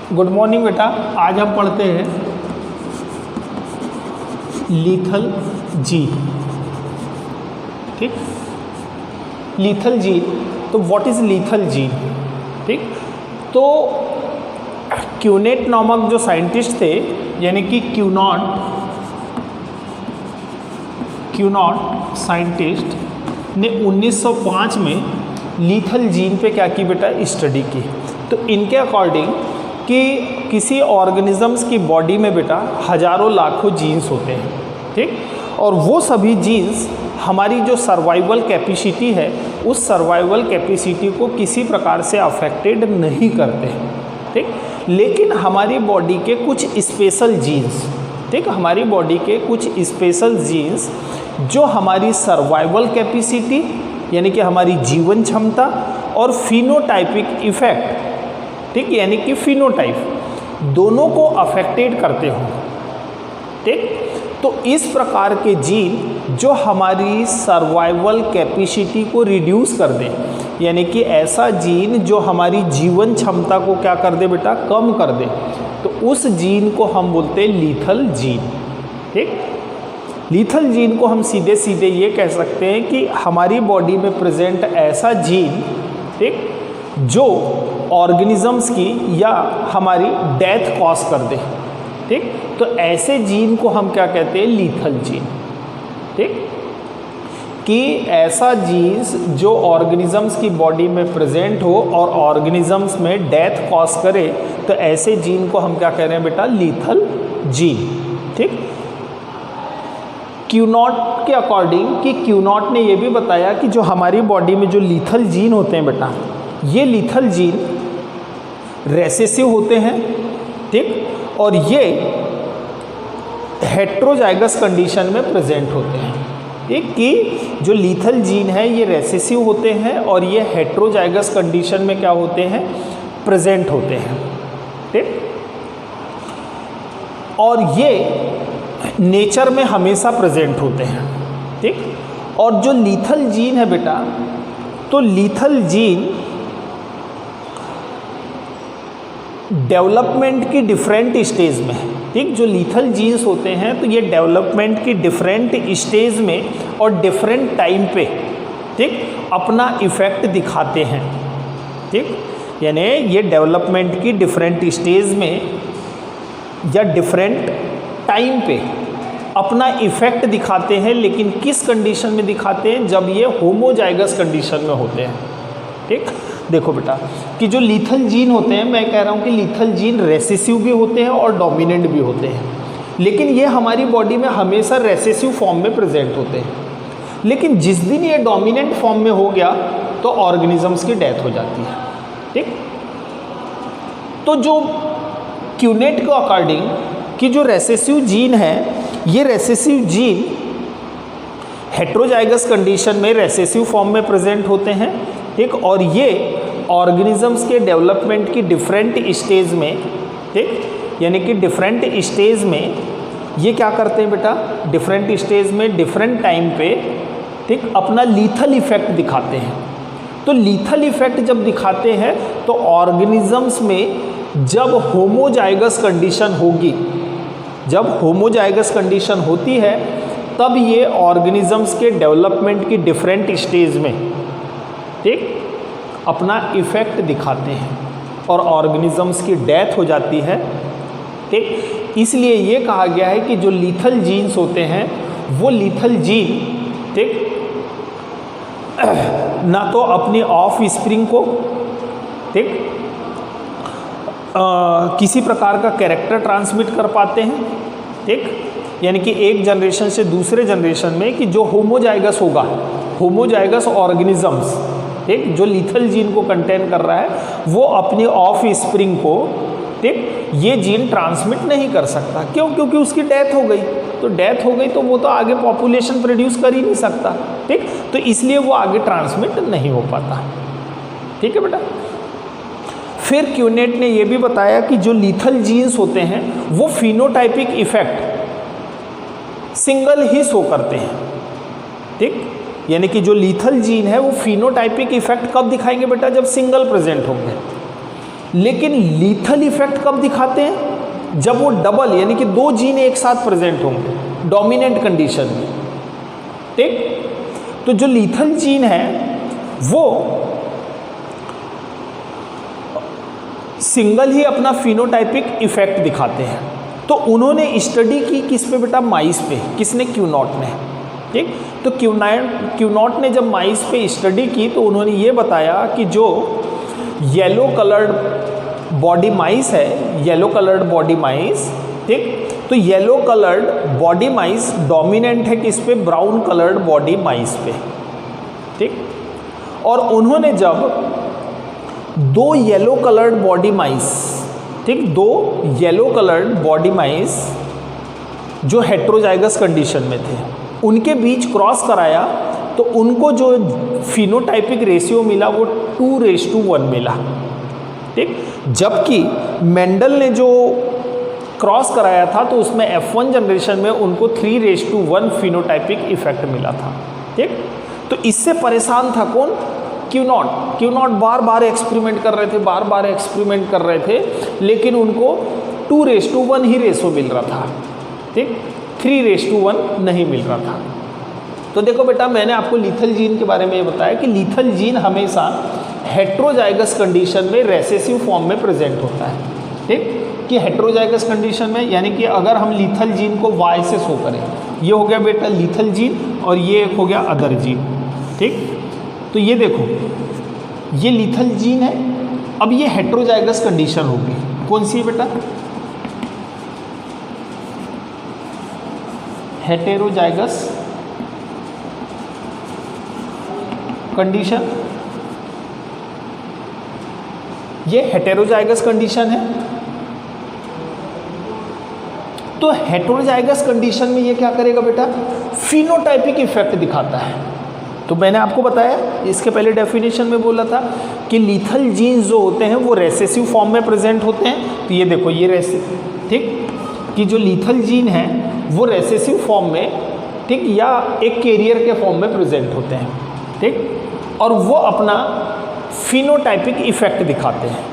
Good morning बेटा। आज हम पढ़ते हैं लीथल जीन। ठीक, लीथल जीन। तो व्हाट इज़ लीथल जीन? ठीक, तो क्यूनेट नामक जो साइंटिस्ट थे, यानी कि क्यूनॉट साइंटिस्ट ने 1905 में लीथल जीन पे क्या की बेटा? स्टडी की। तो इनके अकॉर्डिंग कि किसी ऑर्गेनिजम्स की बॉडी में बेटा हजारों लाखों जीन्स होते हैं। ठीक, और वो सभी जीन्स हमारी जो सर्वाइवल कैपेसिटी है, उस सर्वाइवल कैपेसिटी को किसी प्रकार से अफेक्टेड नहीं करते। ठीक, लेकिन हमारी बॉडी के कुछ स्पेशल जीन्स, ठीक, हमारी बॉडी के कुछ स्पेशल जीन्स जो हमारी सर्वाइवल कैपेसिटी यानी कि हमारी जीवन क्षमता और फिनोटाइपिक इफेक्ट, ठीक, यानी कि फिनोटाइप दोनों को अफेक्टेड करते हो। ठीक, तो इस प्रकार के जीन जो हमारी सर्वाइवल कैपेसिटी को रिड्यूस कर दें, यानी कि ऐसा जीन जो हमारी जीवन क्षमता को क्या कर दे बेटा? कम कर दे, तो उस जीन को हम बोलते हैं लीथल जीन। ठीक, लीथल जीन को हम सीधे सीधे ये कह सकते हैं कि हमारी बॉडी में प्रेजेंट ऐसा जीन, ठीक, जो ऑर्गेनिजम्स की या हमारी डेथ कॉज कर दे। ठीक, तो ऐसे जीन को हम क्या कहते हैं? Lethal gene. ठीक, कि ऐसा जीन्स जो ऑर्गेनिजम्स की बॉडी में प्रेजेंट हो और ऑर्गेनिजम्स में डेथ कॉज करे, तो ऐसे जीन को हम क्या कह रहे हैं बेटा? Lethal gene. ठीक, क्यूनॉट के अकॉर्डिंग कि क्यूनॉट ने ये भी बताया कि जो हमारी बॉडी में जो लीथल जीन होते हैं बेटा, ये लीथल जीन रेसेसिव होते हैं। ठीक, और ये हेट्रोजाइगस कंडीशन में प्रेजेंट होते हैं। ठीक, कि जो लीथल जीन है ये रेसेसिव होते हैं और ये हेट्रोजाइगस कंडीशन में क्या होते हैं? प्रेजेंट होते हैं। ठीक, और ये नेचर में हमेशा प्रेजेंट होते हैं। ठीक, और जो लीथल जीन है बेटा, तो लीथल जीन डेवलपमेंट की डिफरेंट स्टेज में है। ठीक, जो लीथल जीन्स होते हैं तो ये डेवलपमेंट की डिफरेंट स्टेज में और डिफरेंट टाइम पे, ठीक, अपना इफेक्ट दिखाते हैं। ठीक, यानी ये डेवलपमेंट की डिफरेंट स्टेज में या डिफरेंट टाइम पे अपना इफेक्ट दिखाते हैं, लेकिन किस कंडीशन में दिखाते हैं? जब ये होमोजाइगस कंडीशन में होते हैं। ठीक, देखो बेटा कि जो लीथल जीन होते हैं, मैं कह रहा हूँ कि लीथल जीन रेसेसिव भी होते हैं और डोमिनेंट भी होते हैं, लेकिन ये हमारी बॉडी में हमेशा रेसेसिव फॉर्म में प्रेजेंट होते हैं। लेकिन जिस दिन ये डोमिनेंट फॉर्म में हो गया तो ऑर्गेनिजम्स की डेथ हो जाती है। ठीक, तो जो क्यूनेट के अकॉर्डिंग कि जो रेसेसिव जीन है, ये रेसेसिव जीन हेट्रोजाइगस कंडीशन में रेसेसिव फॉर्म में प्रेजेंट होते हैं। ठीक, और ये ऑर्गेनिजम्स के डेवलपमेंट की डिफरेंट स्टेज में, ठीक, यानी कि डिफरेंट स्टेज में ये क्या करते हैं बेटा? डिफरेंट स्टेज में डिफरेंट टाइम पे, ठीक, अपना लीथल इफेक्ट दिखाते हैं। तो लीथल इफेक्ट जब दिखाते हैं तो ऑर्गेनिजम्स में जब होमोजाइगस कंडीशन होगी, जब होमोजाइगस कंडीशन होती है, तब ये ऑर्गेनिजम्स के डेवलपमेंट की डिफरेंट स्टेज में, ठीक, अपना इफेक्ट दिखाते हैं और ऑर्गेनिजम्स की डेथ हो जाती है। ठीक, इसलिए ये कहा गया है कि जो लीथल जीन्स होते हैं वो लीथल जीन, ठीक, ना तो अपनी ऑफ स्प्रिंग को, ठीक, किसी प्रकार का कैरेक्टर ट्रांसमिट कर पाते हैं। ठीक, यानी कि एक जनरेशन से दूसरे जनरेशन में कि जो होमोजाइगस होगा, होमोजाइगस ऑर्गेनिजम्स, ठीक, जो लीथल जीन को कंटेन कर रहा है, वो अपनी ऑफ स्प्रिंग को, ठीक, ये जीन ट्रांसमिट नहीं कर सकता। क्यों? क्योंकि उसकी डेथ हो गई। तो डेथ हो गई तो वो तो आगे पॉपुलेशन प्रोड्यूस कर ही नहीं सकता। ठीक, तो इसलिए वो आगे ट्रांसमिट नहीं हो पाता। ठीक है बेटा। फिर क्यूनेट ने ये भी बताया कि जो लीथल जीन्स होते हैं वो फिनोटाइपिक इफेक्ट सिंगल ही शो करते हैं। ठीक, यानी कि जो लीथल जीन है वो फिनोटाइपिक इफेक्ट कब दिखाएंगे बेटा? जब सिंगल प्रेजेंट होंगे। लेकिन लीथल इफेक्ट कब दिखाते हैं? जब वो डबल यानी कि 2 जीन एक साथ प्रेजेंट होंगे डोमिनेंट कंडीशन में। ठीक, तो जो लीथल जीन है वो सिंगल ही अपना फिनोटाइपिक इफेक्ट दिखाते हैं। तो उन्होंने स्टडी की किस पे बेटा? माइस पे। किसने? क्यूनॉट ने। ठीक, तो क्यूनॉट ने जब माइस पे स्टडी की तो उन्होंने ये बताया कि जो येलो कलर्ड बॉडी माइस है, येलो कलर्ड बॉडी माइस, ठीक, तो येलो कलर्ड बॉडी माइस डोमिनेंट है किस पे? ब्राउन कलर्ड बॉडी माइस पे। ठीक, और उन्होंने जब 2 येलो कलर्ड बॉडी माइस, ठीक, 2 येलो कलर्ड बॉडी माइस जो हेट्रोजाइगस कंडीशन में थे उनके बीच क्रॉस कराया तो उनको जो फिनोटाइपिक रेशियो मिला वो 2:1 मिला। ठीक, जबकि मेंडल ने जो क्रॉस कराया था तो उसमें F1 जनरेशन में उनको 3:1 फिनोटाइपिक इफेक्ट मिला था। ठीक, तो इससे परेशान था कौन? क्यूनॉट बार बार एक्सपेरिमेंट कर रहे थे, बार बार एक्सपेरिमेंट कर रहे थे, लेकिन उनको 2:1 ही रेशो मिल रहा था। ठीक, 3:1 नहीं मिल रहा था। तो देखो बेटा, मैंने आपको लीथल जीन के बारे में ये बताया कि लीथल जीन हमेशा हेट्रोजाइगस कंडीशन में रेसेसिव फॉर्म में प्रेजेंट होता है। ठीक, कि हेट्रोजाइगस कंडीशन में यानी कि अगर हम लीथल जीन को Y से शो करें, ये हो गया बेटा लीथल जीन और ये एक हो गया अदर जीन। ठीक, तो ये देखो ये लीथल जीन है, अब ये हेट्रोजाइगस कंडीशन होगी। कौन सी है बेटा? Heterozygous condition. ये हेटेरोजाइगस कंडीशन है। तो हेटेरोजाइगस कंडीशन में ये क्या करेगा बेटा? फिनोटाइपिक इफेक्ट दिखाता है। तो मैंने आपको बताया इसके पहले डेफिनेशन में बोला था कि लीथल जीन्स जो होते हैं वो रेसेसिव फॉर्म में प्रेजेंट होते हैं। तो ये देखो ये ठीक, कि जो लीथल जीन है वो रेसेसिव फॉर्म में, ठीक, या एक कैरियर के फॉर्म में प्रेजेंट होते हैं। ठीक, और वो अपना फिनोटाइपिक इफेक्ट दिखाते हैं।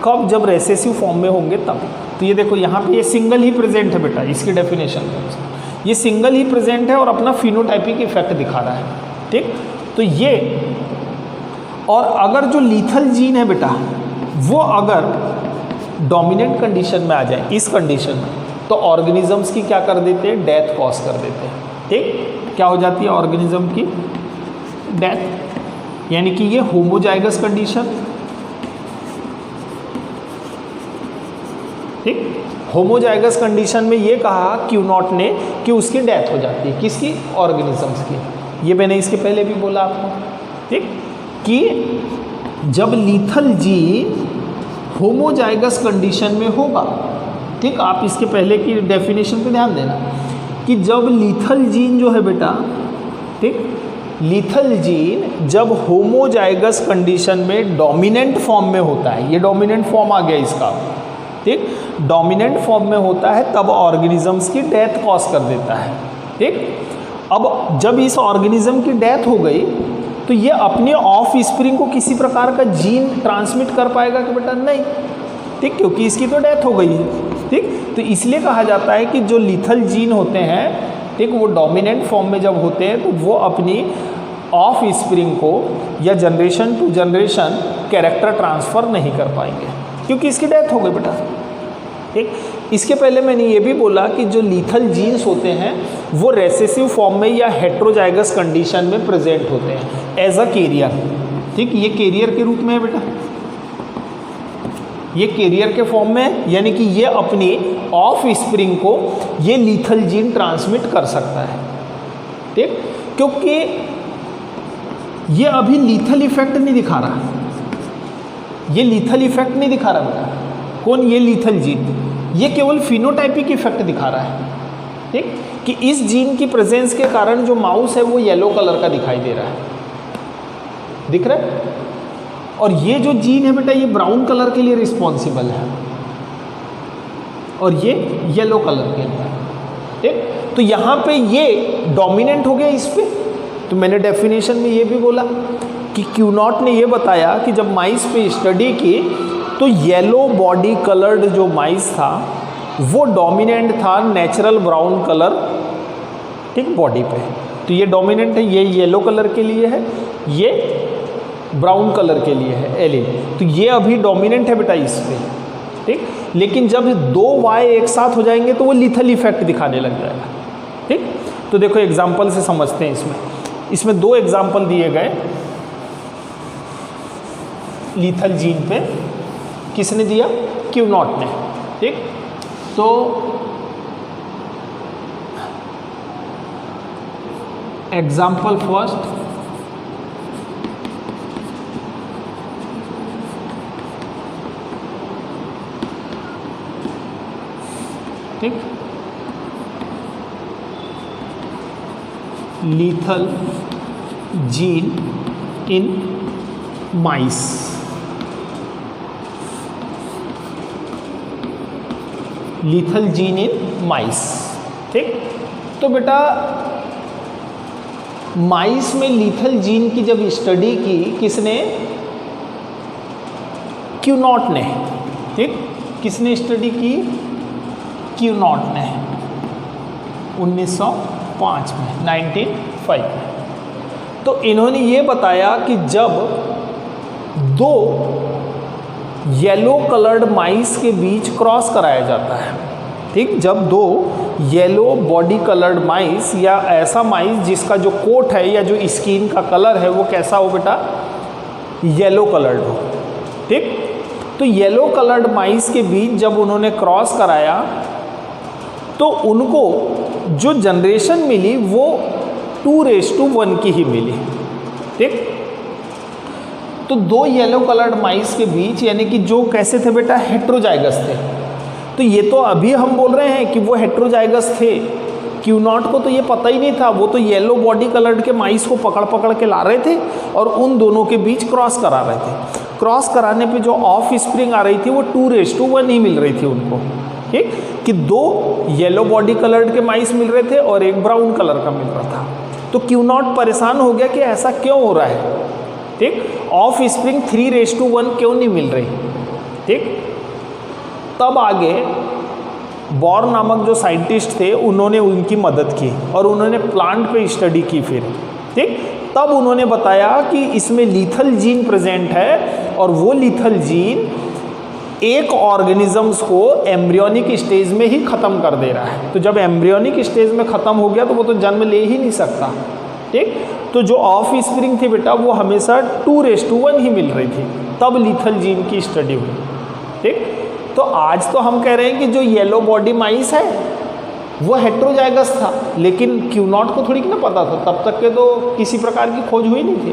कब? जब रेसेसिव फॉर्म में होंगे तब। तो ये देखो यहाँ पे ये सिंगल ही प्रेजेंट है बेटा, इसकी डेफिनेशन में ये सिंगल ही प्रेजेंट है और अपना फिनोटाइपिक इफेक्ट दिखा रहा है। ठीक, तो ये, और अगर जो लीथल जीन है बेटा वो अगर डोमिनेंट कंडीशन में आ जाए, इस कंडीशन में, तो ऑर्गेनिजम्स की क्या कर देते हैं? डेथ कॉज कर देते हैं। ठीक, क्या हो जाती है ऑर्गेनिज्म की? डेथ। यानी कि ये होमोजाइगस कंडीशन, ठीक, होमोजाइगस कंडीशन में ये कहा क्यूनॉट ने कि उसकी डेथ हो जाती है। किसकी? ऑर्गेनिजम्स की। ये मैंने इसके पहले भी बोला आपको। ठीक, कि जब लीथल जीन होमोजाइगस कंडीशन में होगा, ठीक, आप इसके पहले की डेफिनेशन पे ध्यान देना कि जब लीथल जीन जो है बेटा, ठीक, लीथल जीन जब होमोजाइगस कंडीशन में डोमिनेंट फॉर्म में होता है, ये डोमिनेंट फॉर्म आ गया इसका, ठीक, डोमिनेंट फॉर्म में होता है तब ऑर्गेनिजम्स की डेथ कॉज कर देता है। ठीक, अब जब इस ऑर्गेनिज्म की डेथ हो गई तो ये अपने ऑफ स्प्रिंग को किसी प्रकार का जीन ट्रांसमिट कर पाएगा कि बेटा? नहीं। ठीक, क्योंकि इसकी तो डेथ हो गई है। ठीक, तो इसलिए कहा जाता है कि जो लीथल जीन होते हैं, ठीक, वो डोमिनेंट फॉर्म में जब होते हैं तो वो अपनी ऑफ स्प्रिंग को या generation to generation character transfer नहीं कर पाएंगे क्योंकि इसकी डेथ हो गई बेटा। ठीक, इसके पहले मैंने ये भी बोला कि जो लीथल जीन्स होते हैं वो रेसेसिव फॉर्म में या हेट्रोजाइगस कंडीशन में प्रेजेंट होते हैं एज अ कैरियर। ठीक, ये कैरियर के रूप में है बेटा, ये कैरियर के फॉर्म में, यानी कि ये अपनी ऑफ स्प्रिंग को ये लीथल जीन ट्रांसमिट कर सकता है। ठीक, क्योंकि ये अभी लीथल इफेक्ट नहीं दिखा रहा, ये लीथल इफेक्ट नहीं दिखा रहा बेटा। कौन? ये लीथल जीन, ये केवल फिनोटाइपिक इफेक्ट दिखा रहा है। ठीक, कि इस जीन की प्रेजेंस के कारण जो माउस है वो येलो कलर का दिखाई दे रहा है, दिख रहा है, और ये जो जीन है बेटा ये ब्राउन कलर के लिए रिस्पॉन्सिबल है और ये येलो कलर के लिए। ठीक, तो यहाँ पे ये डोमिनेंट हो गया इस पे। तो मैंने डेफिनेशन में ये भी बोला कि क्यूनॉट ने ये बताया कि जब माइस पे स्टडी की तो येलो बॉडी कलर्ड जो माइस था वो डोमिनेंट था नेचुरल ब्राउन कलर, ठीक, बॉडी पे। तो ये डोमिनेंट है, ये येलो कलर के लिए है, ये ब्राउन कलर के लिए है एलील। तो ये अभी डोमिनेंट है बेटा इस पे, ठीक। लेकिन जब दो वाई एक साथ हो जाएंगे तो वो लीथल इफेक्ट दिखाने लग जाएगा, ठीक। तो देखो एग्जाम्पल से समझते हैं। इसमें दो एग्जाम्पल दिए गए लीथल जीन पे। किसने दिया? क्यूनॉट ने, ठीक। तो एग्जाम्पल फर्स्ट, ठीक, lethal gene in mice. Lethal gene in mice, ठीक। तो बेटा माइस में लीथल जीन की जब स्टडी की किसने? क्यूनॉट ने, ठीक। किसने स्टडी की? क्यूनॉट ने 1905 में, 1905 में। तो इन्होंने ये बताया कि जब दो येलो कलर्ड माइस के बीच क्रॉस कराया जाता है, ठीक, जब दो येलो बॉडी कलर्ड माइस या ऐसा माइस जिसका जो कोट है या जो स्किन का कलर है वो कैसा हो बेटा? येलो कलर्ड हो, ठीक। तो येलो कलर्ड माइस के बीच जब उन्होंने क्रॉस कराया तो उनको जो जनरेशन मिली वो 2:1 की ही मिली, ठीक। तो दो येलो कलर्ड माइस के बीच, यानी कि जो कैसे थे बेटा? हेट्रोजाइगस थे। तो ये तो अभी हम बोल रहे हैं कि वो हेट्रोजाइगस थे। क्यूनॉट को तो ये पता ही नहीं था, वो तो येलो बॉडी कलर्ड के माइस को पकड़ पकड़ के ला रहे थे और उन दोनों के बीच क्रॉस करा रहे थे। क्रॉस कराने पे जो ऑफ स्प्रिंग आ रही थी वो 2:1 ही मिल रही थी उनको, ठीक, कि दो येलो बॉडी कलर्ड के माइस मिल रहे थे और एक ब्राउन कलर का मिल रहा था। तो क्यूनॉट परेशान हो गया कि ऐसा क्यों हो रहा है, ठीक। ऑफ स्प्रिंग 3:1 क्यों नहीं मिल रही, ठीक। तब आगे बॉर नामक जो साइंटिस्ट थे उन्होंने उनकी मदद की और उन्होंने प्लांट पे स्टडी की फिर, ठीक। तब उन्होंने बताया कि इसमें लीथल जीन प्रेजेंट है और वो लीथल जीन एक ऑर्गेनिजम्स को एम्ब्रियोनिक स्टेज में ही ख़त्म कर दे रहा है। तो जब एम्ब्रियोनिक स्टेज में ख़त्म हो गया तो वो तो जन्म ले ही नहीं सकता, ठीक। तो जो ऑफ स्प्रिंग थी बेटा वो हमेशा 2:1 ही मिल रही थी, तब लीथल जीन की स्टडी हुई, ठीक। तो आज तो हम कह रहे हैं कि जो येलो बॉडी माइस है वो हेट्रोजाइगस था, लेकिन क्यूनॉट को थोड़ी ना पता था, तब तक के तो किसी प्रकार की खोज हुई नहीं थी,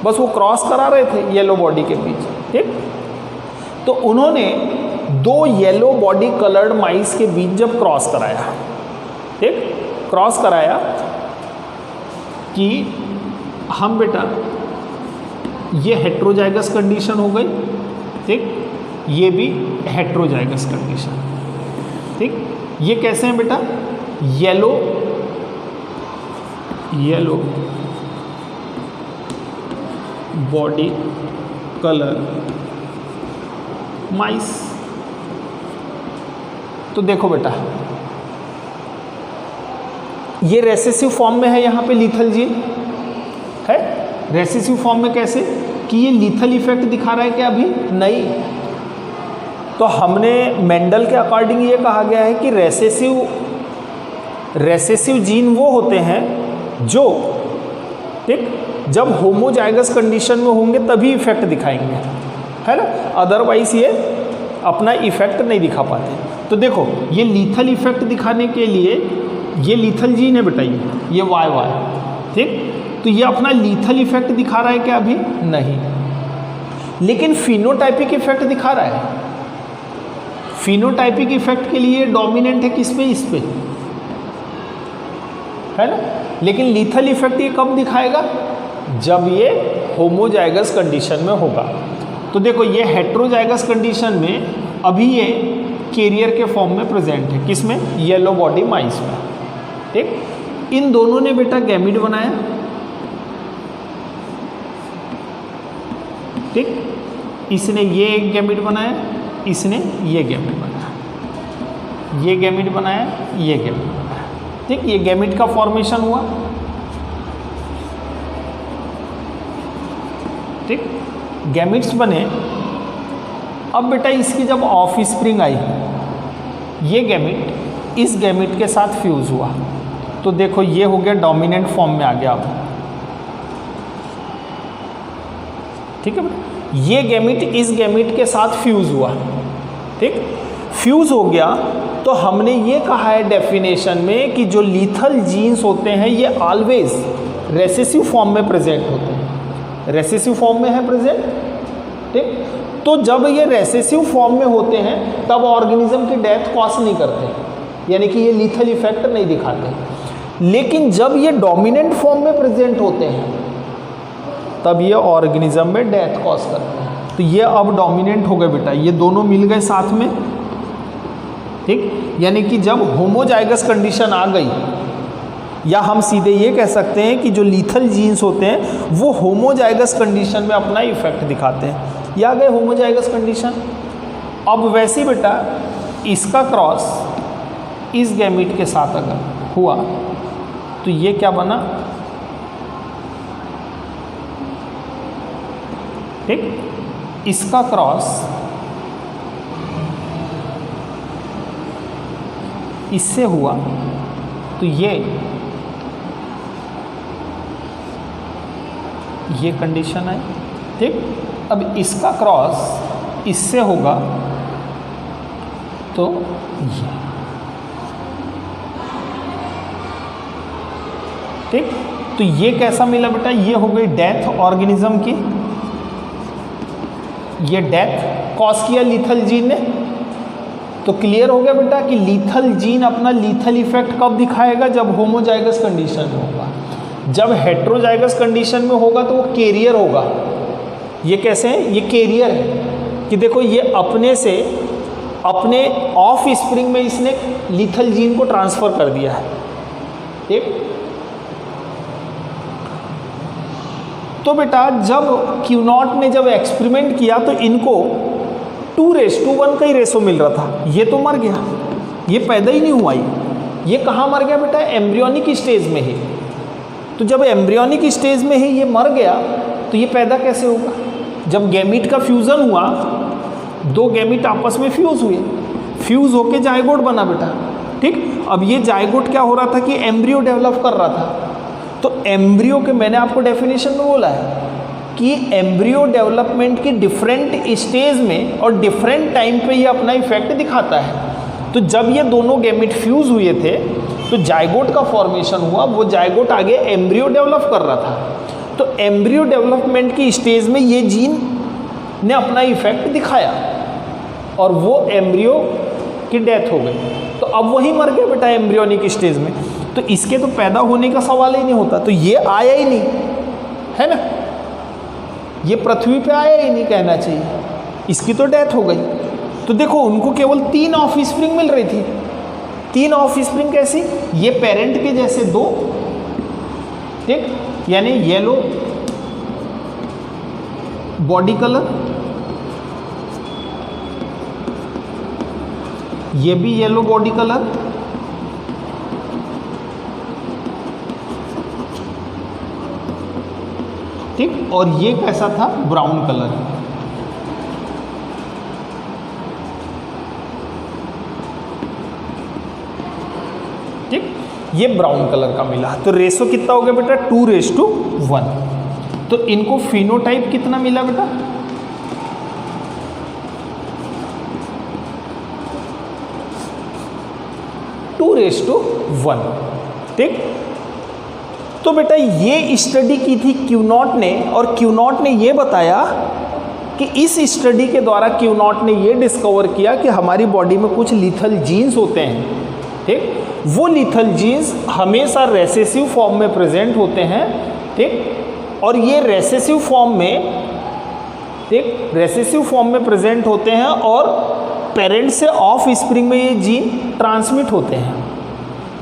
बस वो क्रॉस करा रहे थे येलो बॉडी के बीच, ठीक। तो उन्होंने दो येलो बॉडी कलर्ड माइस के बीच जब क्रॉस कराया, ठीक, क्रॉस कराया कि हम बेटा ये हेट्रोजाइगस कंडीशन हो गई, ठीक, ये भी हेट्रोजाइगस कंडीशन, ठीक। ये कैसे हैं बेटा? येलो बॉडी कलर माइस। तो देखो बेटा ये रेसेसिव फॉर्म में है, यहाँ पे लीथल जीन है। रेसेसिव फॉर्म में कैसे? कि ये लीथल इफेक्ट दिखा रहा है क्या? अभी नहीं। तो हमने मेंडल के अकॉर्डिंग ये कहा गया है कि रेसेसिव जीन वो होते हैं जो, ठीक, जब होमोजाइगस कंडीशन में होंगे तभी इफेक्ट दिखाएंगे, है ना, अदरवाइज ये अपना इफेक्ट नहीं दिखा पाते। तो देखो ये लीथल इफेक्ट दिखाने के लिए ये लीथल जीन है बेटा, ये YY, ठीक। तो ये अपना लीथल इफेक्ट दिखा रहा है क्या? अभी नहीं, लेकिन फिनोटाइपिक इफेक्ट दिखा रहा है। फिनोटाइपिक इफेक्ट के लिए डोमिनेंट है किस पे? इस पे, है ना। लेकिन लीथल इफेक्ट ये कब दिखाएगा? जब ये होमोजाइगस कंडीशन में होगा। तो देखो ये हेट्रोजाइगस कंडीशन में अभी ये कैरियर के फॉर्म में प्रेजेंट है, किसमें? येलो बॉडी माइस में, ठीक। इन दोनों ने बेटा गैमीट बनाया, ठीक। इसने ये एक गैमेट बनाया, इसने ये गैमेट बनाया, ये गैमेट बनाया, ये गैमेट बनाया। ठीक, ये गैमेट का फॉर्मेशन हुआ। ठीक, गैमेट्स बने। अब बेटा इसकी जब ऑफ स्प्रिंग आई, ये गैमेट इस गैमेट के साथ फ्यूज हुआ, तो देखो ये हो गया डोमिनेंट फॉर्म में आ गया अब। ठीक है बेटा, ये गैमेट इस गैमेट के साथ फ्यूज हुआ। ठीक, फ्यूज हो गया तो हमने ये कहा है डेफिनेशन में कि जो लीथल जीन्स होते हैं ये ऑलवेज रेसेसिव फॉर्म में प्रेजेंट होते हैं, रेसेसिव फॉर्म में है प्रेजेंट। ठीक, तो जब ये रेसेसिव फॉर्म में होते हैं तब ऑर्गेनिज्म की डेथ कॉज नहीं करते, यानी कि ये लीथल इफेक्ट नहीं दिखाते। लेकिन जब ये डोमिनेंट फॉर्म में प्रेजेंट होते हैं तब ये ऑर्गेनिज्म में डेथ कॉज करते हैं। तो ये अब डोमिनेंट हो गए बेटा, ये दोनों मिल गए साथ में। ठीक, यानी कि जब होमोजाइगस कंडीशन आ गई, या हम सीधे ये कह सकते हैं कि जो लीथल जीन्स होते हैं वो होमोजाइगस कंडीशन में अपना इफेक्ट दिखाते हैं। ये आ गए होमोजाइगस कंडीशन। अब वैसे ही बेटा इसका क्रॉस इस गैमेट के साथ अगर हुआ तो ये क्या बना? ठीक, इसका क्रॉस इससे हुआ तो ये कंडीशन है। ठीक, अब इसका क्रॉस इससे होगा तो ये। ठीक, तो ये कैसा मिला बेटा? ये हो गई डेथ ऑर्गेनिज्म की, ये डेथ कॉज किया लीथल जीन ने। तो क्लियर हो गया बेटा कि लीथल जीन अपना लीथल इफेक्ट कब दिखाएगा? जब होमोजाइगस कंडीशन में होगा। जब हेट्रोजाइगस कंडीशन में होगा तो वो कैरियर होगा। ये कैसे है? ये कैरियर है कि देखो ये अपने से अपने ऑफ स्प्रिंग में इसने लीथल जीन को ट्रांसफर कर दिया है। ठीक, तो बेटा जब क्यूनॉट ने जब एक्सपेरिमेंट किया तो इनको 2:1 का ही रेशो मिल रहा था। ये तो मर गया, ये पैदा ही नहीं हुआ। ये कहाँ मर गया बेटा? एम्ब्रियोनिक स्टेज में है। तो जब एम्ब्रियोनिक स्टेज में है ये मर गया तो ये पैदा कैसे होगा? जब गैमीट का फ्यूज़न हुआ, दो गैमीट आपस में फ्यूज़ हुए, फ्यूज़ होके जाइगोट बना बेटा। ठीक, अब ये जाइगोट क्या हो रहा था कि एम्ब्रियो डेवलप कर रहा था। तो एम्ब्रियो के मैंने आपको डेफिनेशन में बोला है कि एम्ब्रियो डेवलपमेंट की डिफरेंट स्टेज में और डिफरेंट टाइम पे ये अपना इफेक्ट दिखाता है। तो जब ये दोनों गैमीट फ्यूज़ हुए थे तो जाइगोट का फॉर्मेशन हुआ, वो जाइगोट आगे एम्ब्रियो डेवलप कर रहा था। तो एम्ब्रियो डेवलपमेंट की स्टेज में ये जीन ने अपना इफेक्ट दिखाया और वो एम्ब्रियो की डेथ हो गई। तो अब वही मर गया बेटा एम्ब्रियोनिक स्टेज में। तो इसके तो पैदा होने का सवाल ही नहीं होता। तो ये आया ही नहीं, है ना? ये पृथ्वी पे आया ही नहीं कहना चाहिए, इसकी तो डेथ हो गई। तो देखो उनको केवल 3 ऑफ स्प्रिंग मिल रही थी। 3 ऑफ स्प्रिंग कैसी? ये पेरेंट के जैसे 2, ठीक, यानी येलो बॉडी कलर, ये भी येलो बॉडी कलर, ठीक, और ये कैसा था? Brown colour. ठीक, ये ब्राउन कलर का मिला। तो रेशो कितना हो गया बेटा? 2:1। तो इनको फिनोटाइप कितना मिला बेटा? 2:1। ठीक, तो बेटा ये स्टडी की थी क्यूनॉट ने, और क्यूनॉट ने ये बताया कि इस स्टडी के द्वारा क्यूनॉट ने ये डिस्कवर किया कि हमारी बॉडी में कुछ लीथल जीन्स होते हैं। ठीक, वो लीथल जीन्स हमेशा रेसेसिव फॉर्म में प्रेजेंट होते हैं। ठीक, और ये रेसेसिव फॉर्म में, ठीक, रेसेसिव फॉर्म में प्रेजेंट होते हैं और पेरेंट से ऑफ स्प्रिंग में ये जीन ट्रांसमिट होते हैं।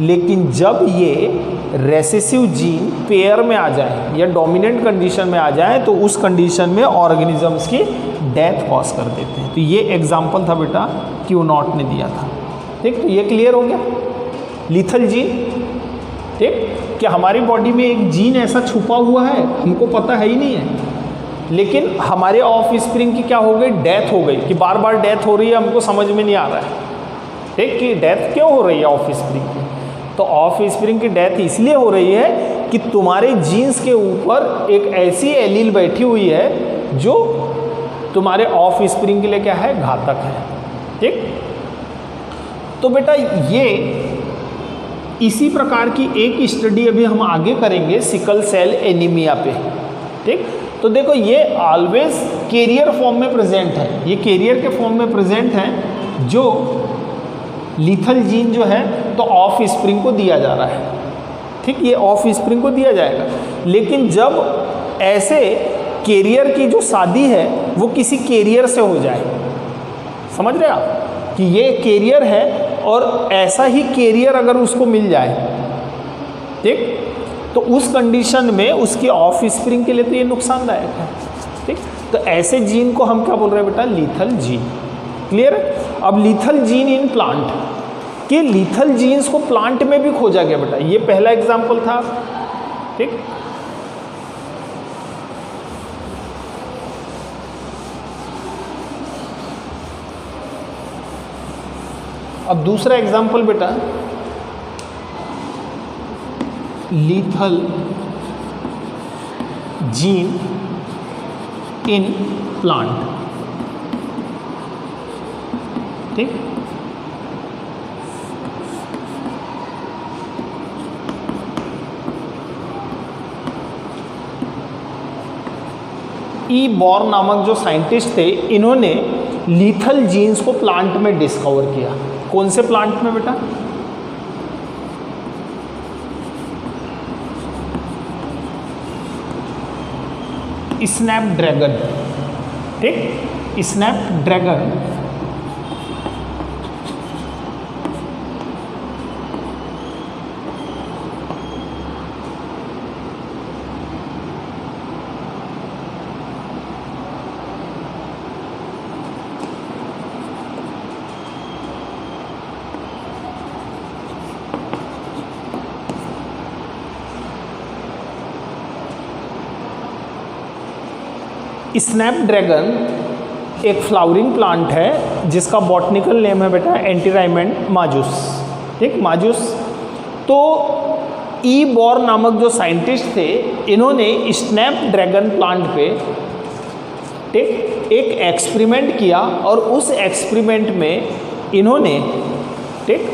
लेकिन जब ये रेसेसिव जीन पेयर में आ जाए या डोमिनेंट कंडीशन में आ जाए तो उस कंडीशन में ऑर्गेनिजम्स की डेथ कॉज कर देते हैं। तो ये एग्जाम्पल था बेटा क्यू0 ने दिया था। ठीक, तो ये क्लियर हो गया लीथल जीन। ठीक, कि हमारी बॉडी में एक जीन ऐसा छुपा हुआ है हमको पता है ही नहीं है, लेकिन हमारे ऑफ स्प्रिंग की क्या हो गई, डेथ हो गई, कि बार बार डेथ हो रही है, हमको समझ में नहीं आ रहा है। ठीक, कि डेथ क्यों हो रही है ऑफ स्प्रिंग की, तो ऑफ स्प्रिंग की डेथ इसलिए हो रही है कि तुम्हारे जीन्स के ऊपर एक ऐसी एलील बैठी हुई है जो तुम्हारे ऑफ स्प्रिंग के लिए क्या है, घातक है। ठीक, तो बेटा ये इसी प्रकार की एक स्टडी अभी हम आगे करेंगे सिकल सेल एनीमिया पे। ठीक, तो देखो ये ऑलवेज कैरियर फॉर्म में प्रेजेंट है, ये कैरियर के फॉर्म में प्रेजेंट है जो लीथल जीन जो है तो ऑफ स्प्रिंग को दिया जा रहा है। ठीक, ये ऑफ स्प्रिंग को दिया जाएगा, लेकिन जब ऐसे कैरियर की जो शादी है वो किसी कैरियर से हो जाए, समझ रहे आप कि ये कैरियर है और ऐसा ही कैरियर अगर उसको मिल जाए, ठीक, तो उस कंडीशन में उसकी ऑफ स्प्रिंग के लिए तो ये नुकसानदायक है। ठीक, तो ऐसे जीन को हम क्या बोल रहे हैं बेटा, लीथल जीन। क्लियर है। अब लीथल जीन इन प्लांट, कि लीथल जीन्स को प्लांट में भी खोजा गया बेटा, ये पहला एग्जाम्पल था। ठीक, अब दूसरा एग्जाम्पल बेटा, लीथल जीन इन प्लांट। ठीक, ई बॉर्न नामक जो साइंटिस्ट थे, इन्होंने लीथल जीन्स को प्लांट में डिस्कवर किया। कौन से प्लांट में बेटा, स्नैपड्रैगन। ठीक, स्नैपड्रैगन स्नैपड्रैगन एक फ्लावरिंग प्लांट है जिसका बॉटनिकल नेम है बेटा एंटीराइमेंट माजुस। ठीक, माजुस। तो ई बॉर्न नामक जो साइंटिस्ट थे, इन्होंने स्नैपड्रैगन प्लांट पे ठीक एक एक्सपेरिमेंट किया और उस एक्सपेरिमेंट में इन्होंने ठीक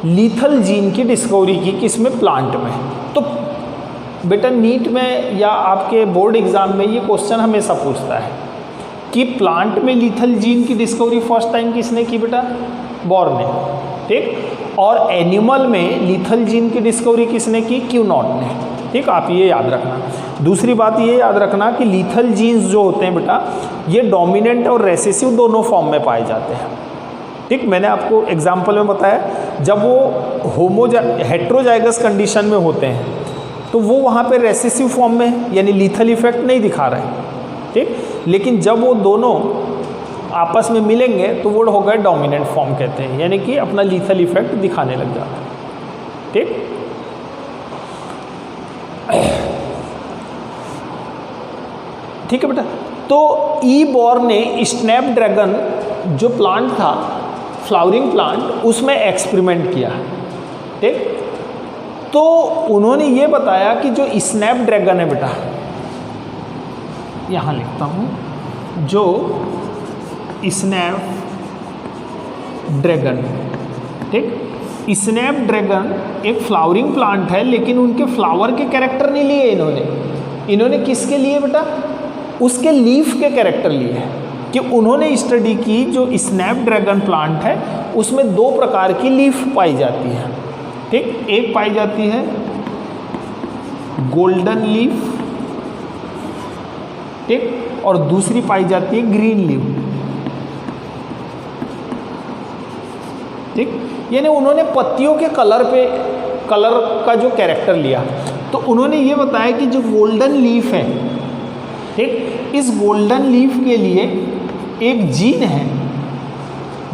लीथल जीन की डिस्कवरी की, किसमें, प्लांट में। तो बेटा नीट में या आपके बोर्ड एग्जाम में ये क्वेश्चन हमेशा पूछता है कि प्लांट में लीथल जीन की डिस्कवरी फर्स्ट टाइम किसने की बेटा, बॉर्न ने। ठीक, और एनिमल में लीथल जीन की डिस्कवरी किसने की, क्यू0 ने। ठीक, आप ये याद रखना। दूसरी बात ये याद रखना कि लीथल जीन्स जो होते हैं बेटा, ये डोमिनेंट और रेसेसिव दोनों फॉर्म में पाए जाते हैं। ठीक, मैंने आपको एग्जाम्पल में बताया, जब वो हेट्रोजाइगस कंडीशन में होते हैं तो वो वहाँ पे रेसेसिव फॉर्म में है, यानी लीथल इफेक्ट नहीं दिखा रहे हैं। ठीक, लेकिन जब वो दोनों आपस में मिलेंगे तो वो हो गए डोमिनेंट फॉर्म कहते हैं, यानी कि अपना लीथल इफेक्ट दिखाने लग जाता है। ठीक, ठीक है बेटा। तो ई बॉर्न ने स्नैपड्रैगन जो प्लांट था, फ्लावरिंग प्लांट, उसमें एक्सपेरिमेंट किया। ठीक, तो उन्होंने ये बताया कि जो स्नैपड्रैगन है बेटा, यहाँ लिखता हूँ, जो स्नैपड्रैगन, ठीक, स्नैपड्रैगन एक फ्लावरिंग प्लांट है, लेकिन उनके फ्लावर के कैरेक्टर नहीं लिए इन्होंने किसके लिए बेटा, उसके लीफ के कैरेक्टर लिए हैं। कि उन्होंने स्टडी की जो स्नैपड्रैगन प्लांट है उसमें दो प्रकार की लीफ पाई जाती है। ठीक, एक पाई जाती है गोल्डन लीफ, ठीक, और दूसरी पाई जाती है ग्रीन लीफ। ठीक, यानी उन्होंने पत्तियों के कलर पे कलर का जो कैरेक्टर लिया। तो उन्होंने ये बताया कि जो गोल्डन लीफ है, ठीक, इस गोल्डन लीफ के लिए एक जीन है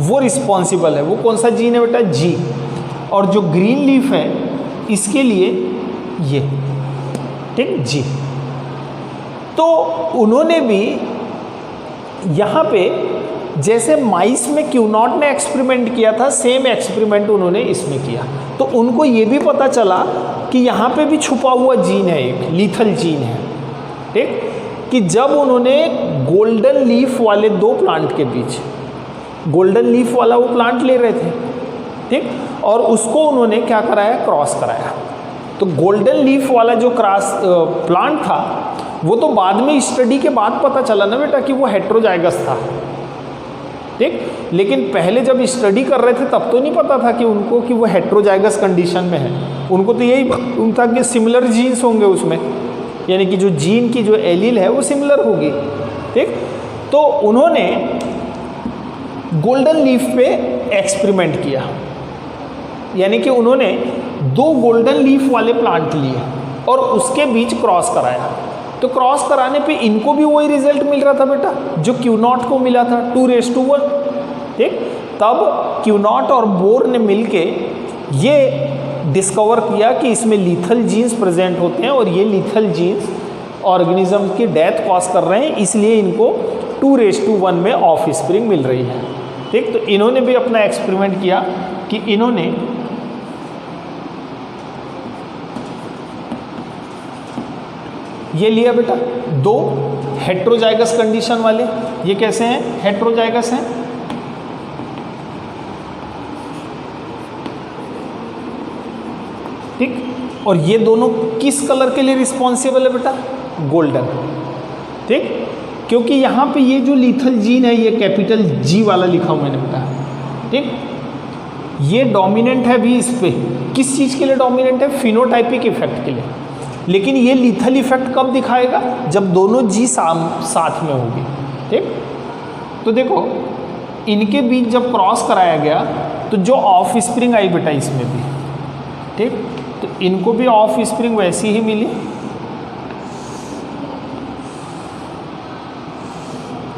वो रिस्पॉन्सिबल है। वो कौन सा जीन है बेटा? जी। और जो ग्रीन लीफ है इसके लिए ये, ठीक, जी। तो उन्होंने भी यहाँ पे जैसे माइस में क्यूनॉट ने एक्सपेरिमेंट किया था, सेम एक्सपेरिमेंट उन्होंने इसमें किया। तो उनको ये भी पता चला कि यहाँ पे भी छुपा हुआ जीन है, एक लीथल जीन है, ठीक। कि जब उन्होंने गोल्डन लीफ वाले दो प्लांट के बीच, गोल्डन लीफ वाला वो प्लांट ले रहे थे, ठीक, और उसको उन्होंने क्या कराया? क्रॉस कराया। तो गोल्डन लीफ वाला जो क्रॉस प्लांट था वो तो बाद में स्टडी के बाद पता चला ना बेटा कि वो हेट्रोजाइगस था, ठीक। लेकिन पहले जब स्टडी कर रहे थे तब तो नहीं पता था कि उनको कि वो हेट्रोजाइगस कंडीशन में है। उनको तो यही था कि सिमिलर जीन्स होंगे उसमें, यानी कि जो जीन की जो एलील है वो सिमिलर होगी, ठीक। तो उन्होंने गोल्डन लीफ पे एक्सपेरिमेंट किया, यानी कि उन्होंने दो गोल्डन लीफ वाले प्लांट लिए और उसके बीच क्रॉस कराया। तो क्रॉस कराने पे इनको भी वही रिजल्ट मिल रहा था बेटा जो क्यूनॉट को मिला था, 2:1, ठीक। तब क्यूनॉट और बोर ने मिलके ये डिस्कवर किया कि इसमें लीथल जीन्स प्रेजेंट होते हैं और ये लीथल जीन्स ऑर्गेनिज्म की डेथ कॉज कर रहे हैं, इसलिए इनको 2:1 में ऑफ स्प्रिंग मिल रही है, ठीक। तो इन्होंने भी अपना एक्सपेरिमेंट किया कि इन्होंने ये लिया बेटा दो हेट्रोजाइगस कंडीशन वाले, ये कैसे हैं? हेट्रोजाइगस हैं, ठीक। और ये दोनों किस कलर के लिए रिस्पॉन्सिबल है बेटा? गोल्डन, ठीक। क्योंकि यहाँ पे ये जो लीथल जीन है ये कैपिटल जी वाला लिखा हुआ मैंने बेटा, ठीक। ये डोमिनेंट है भी इस पे, किस चीज़ के लिए डोमिनेंट है? फिनोटाइपिक इफेक्ट के लिए। लेकिन ये लीथल इफेक्ट कब दिखाएगा? जब दोनों जी साथ में होगी, ठीक। तो देखो इनके बीच जब क्रॉस कराया गया तो जो ऑफ स्प्रिंग आई बेटा इसमें भी, ठीक। तो इनको भी ऑफ स्प्रिंग वैसी ही मिली,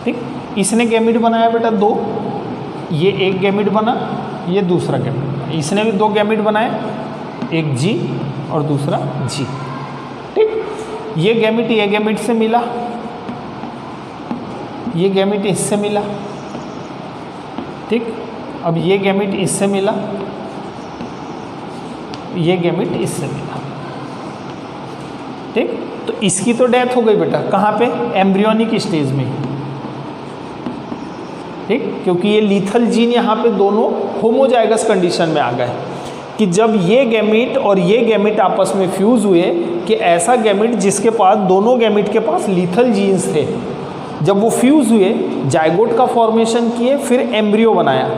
ठीक। इसने गैमिट बनाया बेटा दो, ये एक गैमिट बना, ये दूसरा गैमिट बना। इसने भी दो गैमिट बनाए, एक जी और दूसरा जी, ठीक। ये गैमिट से मिला, ये गैमिट इससे मिला, ठीक। अब ये गैमिट इससे मिला, ये गैमिट इससे मिला, ठीक। तो इसकी तो डेथ हो गई बेटा, कहाँ पे? एम्ब्रियोनिक स्टेज में, ठीक। क्योंकि ये लीथल जीन यहाँ पे दोनों होमोजाइगस कंडीशन में आ गए कि जब ये गैमिट और ये गैमिट आपस में फ्यूज़ हुए कि ऐसा गैमिट जिसके पास, दोनों गैमिट के पास लीथल जीन्स थे, जब वो फ्यूज़ हुए जाइगोट का फॉर्मेशन किए, फिर एम्ब्रियो बनाया।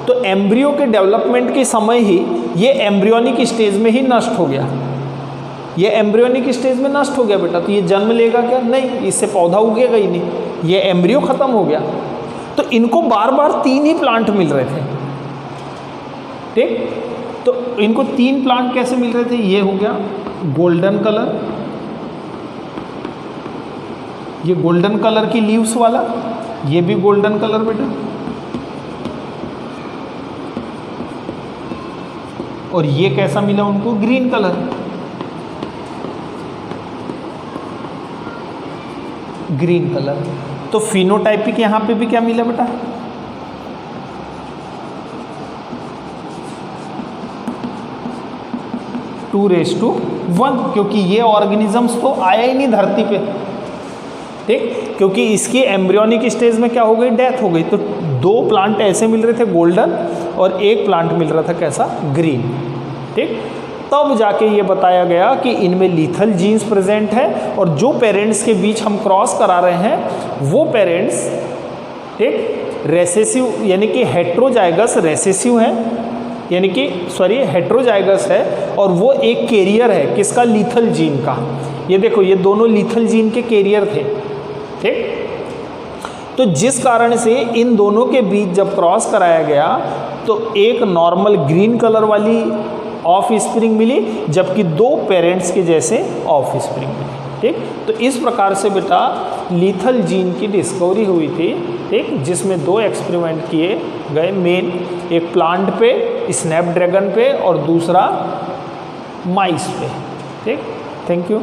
तो एम्ब्रियो के डेवलपमेंट के समय ही ये एम्ब्रियोनिक स्टेज में ही नष्ट हो गया, ये एम्ब्रियोनिक स्टेज में नष्ट हो गया बेटा। तो ये जन्म लेगा क्या? नहीं, इससे पौधा उगेगा ही नहीं, ये एम्ब्रियो ख़त्म हो गया। तो इनको बार बार 3 ही प्लांट मिल रहे थे, ठीक। तो इनको 3 प्लांट कैसे मिल रहे थे? ये हो गया गोल्डन कलर, ये गोल्डन कलर की लीव्स वाला, ये भी गोल्डन कलर बेटा, और ये कैसा मिला उनको? Green colour, green colour. तो फिनोटाइपिक यहाँ पे भी क्या मिला बेटा? टू रेस टू 1, क्योंकि ये ऑर्गेनिजम्स तो आया ही नहीं धरती पे, ठीक। क्योंकि इसकी एम्ब्रियोनिक स्टेज में क्या हो गई? डेथ हो गई। तो 2 प्लांट ऐसे मिल रहे थे गोल्डन और 1 प्लांट मिल रहा था कैसा? ग्रीन, ठीक। तब जाके ये बताया गया कि इनमें लीथल जीन्स प्रेजेंट है और जो पेरेंट्स के बीच हम क्रॉस करा रहे हैं वो पेरेंट्स, ठीक, रेसेसिव यानी कि हेट्रोजाइगस रेसेसिव है, यानी कि सॉरी हेट्रोजाइगस है, और वो एक कैरियर है किसका? लीथल जीन का। ये देखो ये दोनों लीथल जीन के कैरियर थे, ठीक। तो जिस कारण से इन दोनों के बीच जब क्रॉस कराया गया तो एक नॉर्मल ग्रीन कलर वाली ऑफ स्प्रिंग मिली, जबकि 2 पेरेंट्स के जैसे ऑफ स्प्रिंग मिली। ठीक, तो इस प्रकार से बेटा लीथल जीन की डिस्कवरी हुई थी। ठीक, जिसमें 2 एक्सपेरिमेंट किए गए मेन, एक प्लांट पे, स्नैपड्रैगन पे, और दूसरा माइस पे। ठीक, थैंक यू।